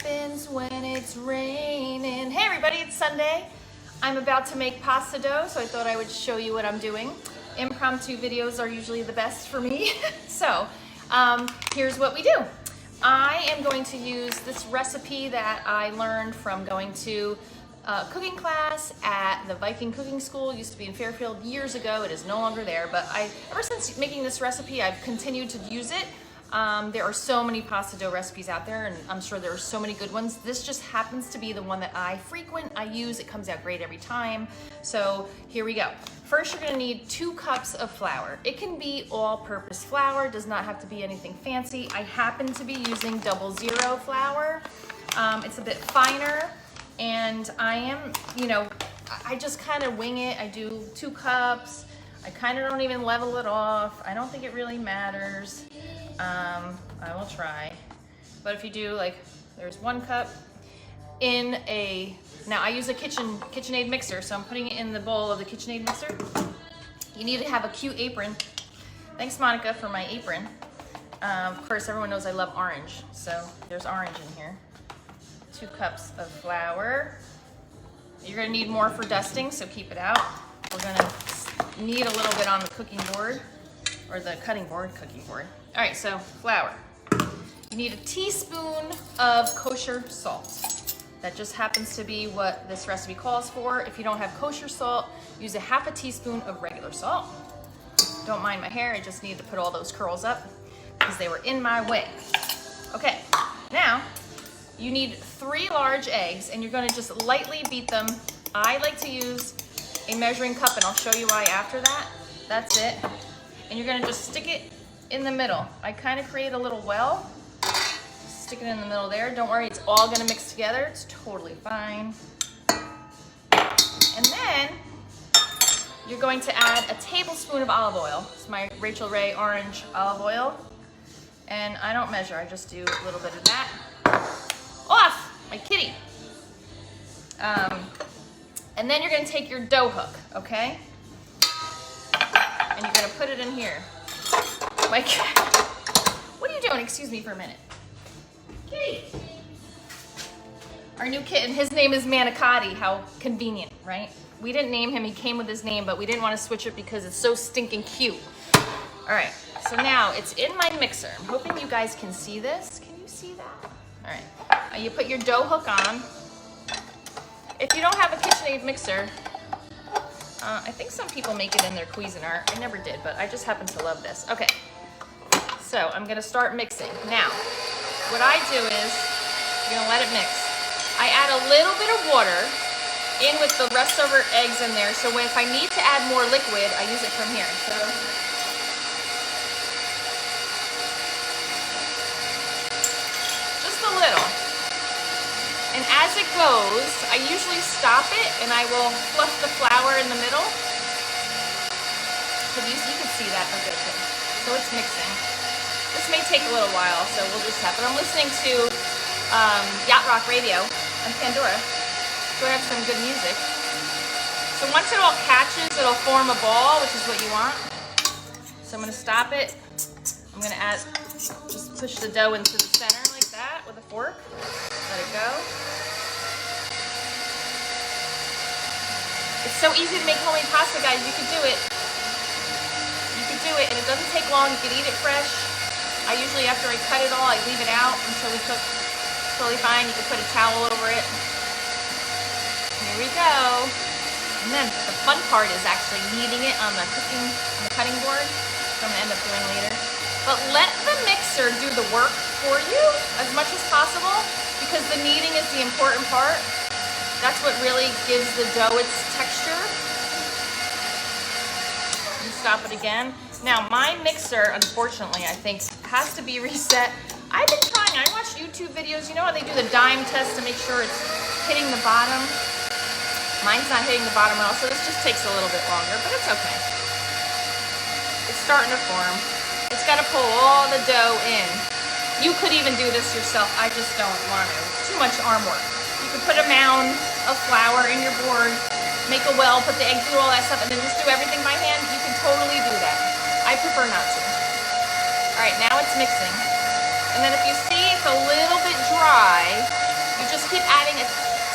happens when it's raining. Hey everybody, it's Sunday. I'm about to make pasta dough, so I thought I would show you what I'm doing. Impromptu videos are usually the best for me. So here's what we do. I am going to use this recipe that I learned from going to cooking class at the Viking Cooking School. It used to be in Fairfield years ago. It is no longer there, but ever since making this recipe, I've continued to use it. There are so many pasta dough recipes out there, and I'm sure there are so many good ones. This just happens to be the one that I frequent, I use. It comes out great every time. So here we go. First, you're gonna need 2 cups of flour. It can be all-purpose flour, does not have to be anything fancy. I happen to be using 00 flour. It's a bit finer, and I am, I just kind of wing it. I do 2 cups. I kind of don't even level it off. I don't think it really matters. I will try, but if you do, like, there's 1 cup in now I use a KitchenAid mixer, so I'm putting it in the bowl of the KitchenAid mixer. You need to have a cute apron. Thanks, Monica, for my apron. Of course, everyone knows I love orange, so there's orange in here. 2 cups of flour. You're gonna need more for dusting, so keep it out. We're gonna need a little bit on the cooking board, or the cutting board, cooking board. All right, so flour. You need a teaspoon of kosher salt. That just happens to be what this recipe calls for. If you don't have kosher salt, use a ½ teaspoon of regular salt. Don't mind my hair, I just need to put all those curls up because they were in my way. Okay, now you need 3 large eggs, and you're gonna just lightly beat them. I like to use a measuring cup, and I'll show you why after that. That's it. And you're gonna just stick it in the middle. I kind of create a little well. Stick it in the middle there. Don't worry, it's all gonna mix together. It's totally fine. And then you're going to add a tablespoon of olive oil. It's my Rachel Ray orange olive oil. And I don't measure, I just do a little bit of that. Off, my kitty. And then you're gonna take your dough hook, okay? And you're gonna put it in here. Like, what are you doing? Excuse me for a minute. Kitty. Our new kitten, his name is Manicotti. How convenient, right? We didn't name him, he came with his name, but we didn't want to switch it because it's so stinking cute. All right, so now it's in my mixer. I'm hoping you guys can see this. Can you see that? All right, now you put your dough hook on. If you don't have a KitchenAid mixer, I think some people make it in their Cuisinart. I never did, but I just happen to love this. Okay, so I'm gonna start mixing. Now, what I do is, you're gonna let it mix. I add a little bit of water in with the leftover eggs in there, so if I need to add more liquid, I use it from here. So, just a little. And as it goes, I usually stop it and I will fluff the flour in the middle. You can see that. Okay, good. So it's mixing. This may take a little while, so we'll just have it. I'm listening to Yacht Rock Radio on Pandora, so I have some good music. So once it all catches, it'll form a ball, which is what you want. So I'm gonna stop it. I'm gonna just push the dough into the center like that with a fork. Let it go. It's so easy to make homemade pasta, guys. You can do it. You can do it, and it doesn't take long. You can eat it fresh. I usually, after I cut it all, I leave it out until we cook. Totally fine. You can put a towel over it. Here we go. And then the fun part is actually kneading it on the cutting board, which I'm gonna end up doing later. But let the mixer do the work for you as much as possible, because the kneading is the important part. That's what really gives the dough its texture. And stop it again. Now, my mixer, unfortunately, I think, has to be reset. I've been trying, I watch YouTube videos, you know how they do the dime test to make sure it's hitting the bottom? Mine's not hitting the bottom at all, so this just takes a little bit longer, but it's okay. It's starting to form. It's got to pull all the dough in. You could even do this yourself, I just don't want to. Too much arm work. You could put a mound of flour in your board, make a well, put the egg through all that stuff, and then just do everything by hand. You can totally do that. I prefer not to. All right, now it's mixing. And then if you see it's a little bit dry, You just keep adding a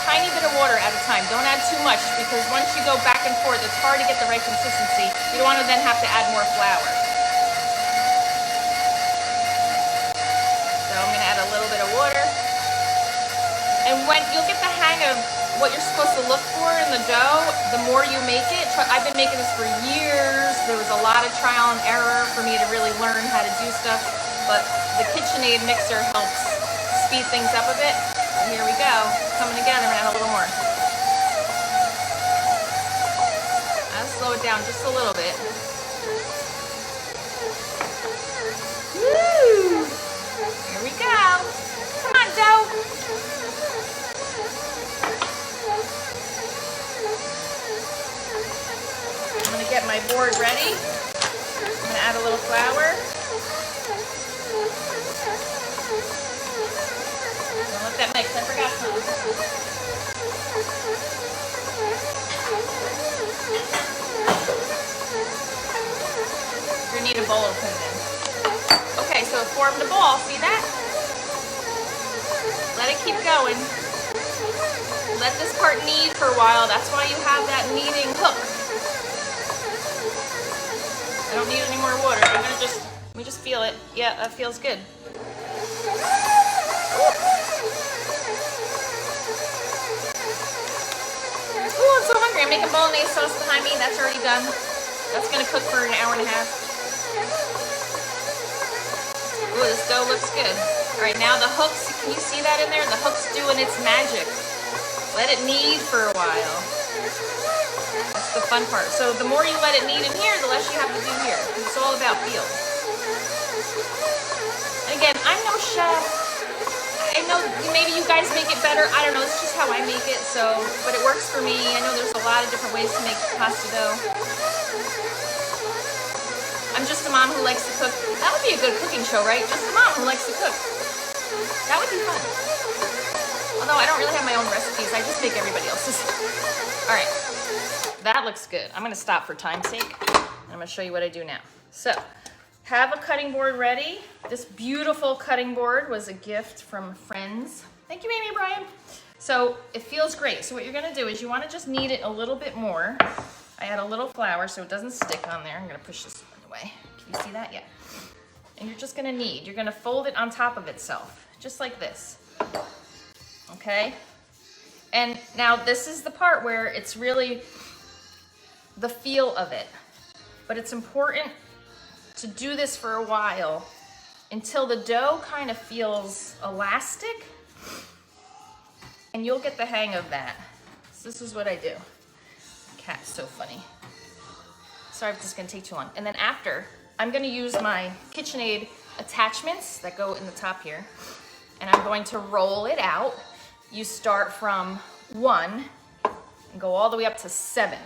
tiny bit of water at a time. Don't add too much because once you go back and forth, it's hard to get the right consistency. You don't want to then have to add more flour. So I'm going to add a little bit of water. And when you'll get the hang of what you're supposed to look for in the dough, the more you make it. I've been making this for years. There was a lot of trial and error for me to really learn how to do stuff, but the KitchenAid mixer helps speed things up a bit. And here we go, it's coming together. I'm gonna add a little more. I'll slow it down just a little bit. Woo! Here we go. Come on, dough. I'm gonna get my board ready. I'm gonna add a little flour. Don't let that mix, I forgot something. You're gonna need a bowl to put it in. Okay, so it formed a ball, see that? Let it keep going. Let this part knead for a while. That's why you have that kneading hook. I don't need any more water. I'm gonna just, let me just feel it. Yeah, that feels good. Ooh, I'm so hungry. I'm making bolognese sauce behind me. That's already done. That's gonna cook for an hour and a half. Ooh, this dough looks good. All right, now the hooks, can you see that in there? The hook's doing its magic. Let it knead for a while. That's the fun part. So the more you let it knead in here, the less you have to do here. It's all about feel. And again, I'm no chef. I know maybe you guys make it better. I don't know. It's just how I make it. So, but it works for me. I know there's a lot of different ways to make pasta dough. I'm just a mom who likes to cook. That would be a good cooking show, right? Just a mom who likes to cook. That would be fun. Although I don't really have my own recipes. I just make everybody else's. All right. That looks good. I'm gonna stop for time's sake. And I'm gonna show you what I do now. So, have a cutting board ready. This beautiful cutting board was a gift from friends. Thank you, Amy and Brian. So, it feels great. So what you're gonna do is you wanna just knead it a little bit more. I add a little flour so it doesn't stick on there. I'm gonna push this away. Can you see that? Yeah. And you're just gonna knead. You're gonna fold it on top of itself, just like this. Okay? And now this is the part where it's really the feel of it. But it's important to do this for a while until the dough kind of feels elastic, and you'll get the hang of that. So this is what I do. Cat's so funny. Sorry if this is gonna take too long. And then after, I'm gonna use my KitchenAid attachments that go in the top here, and I'm going to roll it out. You start from 1 and go all the way up to 7.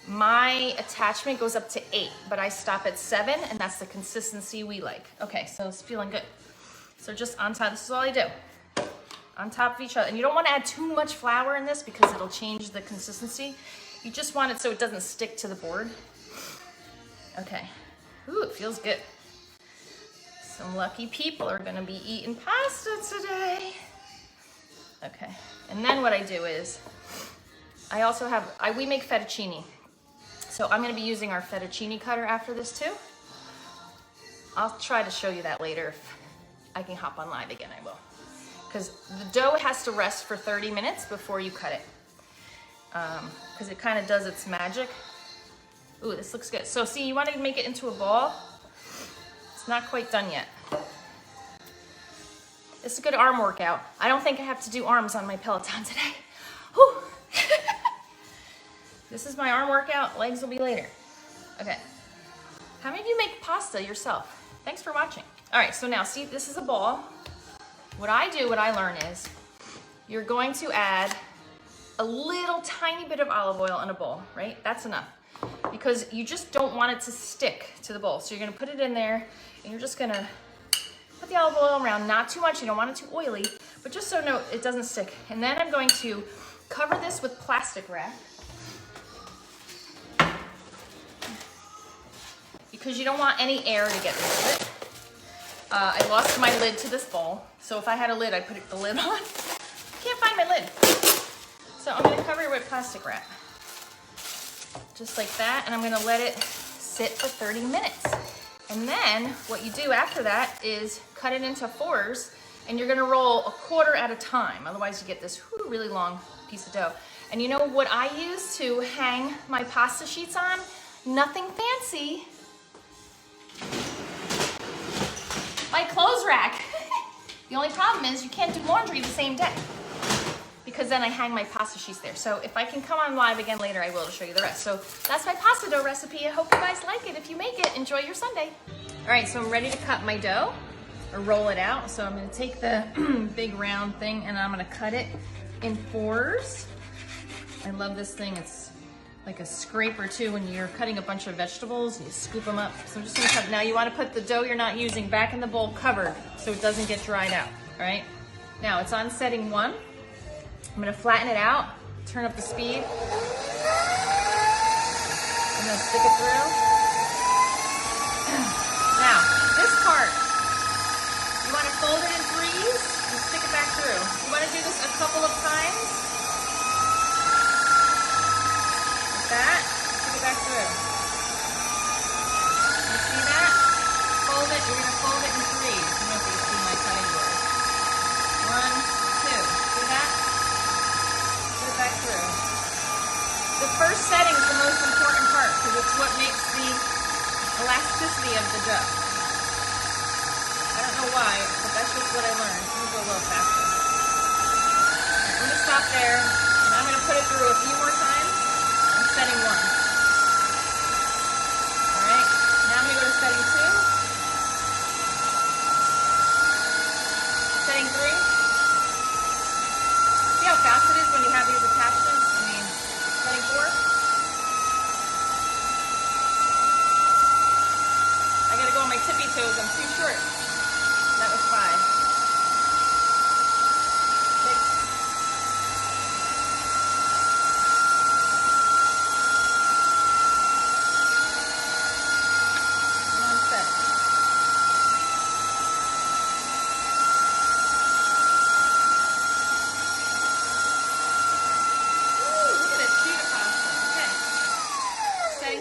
My attachment goes up to 8, but I stop at 7, and that's the consistency we like. Okay, so it's feeling good. So just on top, this is all I do. On top of each other. And you don't want to add too much flour in this because it'll change the consistency. You just want it so it doesn't stick to the board. Okay. Ooh, it feels good. Some lucky people are gonna be eating pasta today. Okay, and then what I do is, I also have, we make fettuccine. So I'm gonna be using our fettuccine cutter after this too. I'll try to show you that later. If I can hop on live again, I will. Because the dough has to rest for 30 minutes before you cut it. Because it kind of does its magic. Ooh, this looks good. So see, you want to make it into a ball. It's not quite done yet. This is a good arm workout. I don't think I have to do arms on my Peloton today. Whew. This is my arm workout. Legs will be later. Okay. How many of you make pasta yourself? Thanks for watching. All right, so now see, this is a ball. What I do, what I learn is, you're going to add a little tiny bit of olive oil in a bowl, right? That's enough. Because you just don't want it to stick to the bowl. So you're gonna put it in there, and you're just gonna put the olive oil around, not too much, you don't want it too oily, but just so no, it doesn't stick. And then I'm going to cover this with plastic wrap. Because you don't want any air to get into it. I lost my lid to this bowl, so if I had a lid, I'd put the lid on. can't find my lid. So I'm gonna cover it with plastic wrap. Just like that, and I'm gonna let it sit for 30 minutes. And then what you do after that is cut it into 4s, and you're gonna roll a quarter at a time. Otherwise you get this really long piece of dough. And you know what I use to hang my pasta sheets on? Nothing fancy. My clothes rack. The only problem is you can't do laundry the same day, because then I hang my pasta sheets there. So if I can come on live again later, I will to show you the rest. So that's my pasta dough recipe. I hope you guys like it. If you make it, enjoy your Sunday. All right, so I'm ready to cut my dough or roll it out. So I'm gonna take the big round thing and I'm gonna cut it in 4s. I love this thing. It's like a scraper too when you're cutting a bunch of vegetables, you scoop them up. So I'm just gonna cut. Now you wanna put the dough you're not using back in the bowl covered so it doesn't get dried out, all right? Now it's on setting 1. I'm gonna flatten it out, turn up the speed. I'm gonna stick it through. Now, this part, you wanna fold it in 3s and stick it back through. You wanna do this a couple of times. Like that, stick it back through. You see that? Fold it, you're gonna fold it in 3s. I don't know if you see my cutting board. 1, 2, see that? Back through. The first setting is the most important part because it's what makes the elasticity of the dough. I don't know why, but that's just what I learned. Let me go a little faster. I'm going to stop there, and I'm going to put it through a few more times. I'm setting 1. Alright, now I'm going to go to setting 2. Setting 3. See how fast it is when you have these attachments? I mean, setting 4. I gotta go on my tippy toes, I'm too short. That was 5. 6.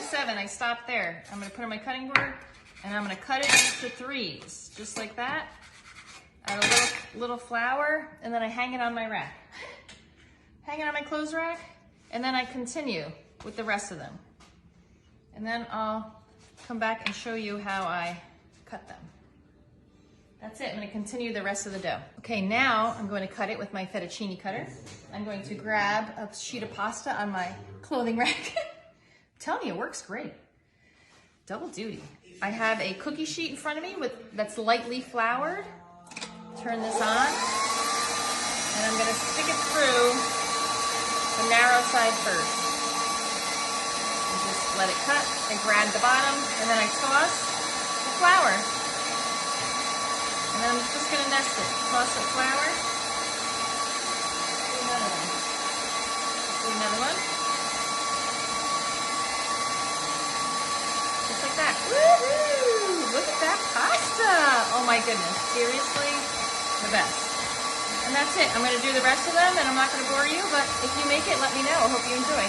7. I stopped there. I'm going to put it on my cutting board and I'm going to cut it into 3s, just like that. Add a little flour, and then I hang it on my rack. Hang it on my clothes rack, and then I continue with the rest of them. And then I'll come back and show you how I cut them. That's it. I'm going to continue the rest of the dough. Okay, now I'm going to cut it with my fettuccine cutter. I'm going to grab a sheet of pasta on my clothing rack. I'm telling you, it works great. Double duty. I have a cookie sheet in front of me that's lightly floured. Turn this on, and I'm going to stick it through the narrow side first. And just let it cut. I grab the bottom, and then I toss the flour. And then I'm just going to nest it. Toss the flour. Do another one. Do another one. Just like that. Woohoo! Look at that pasta! Oh my goodness, seriously? The best. And that's it. I'm going to do the rest of them, and I'm not going to bore you, but if you make it, let me know. I hope you enjoy.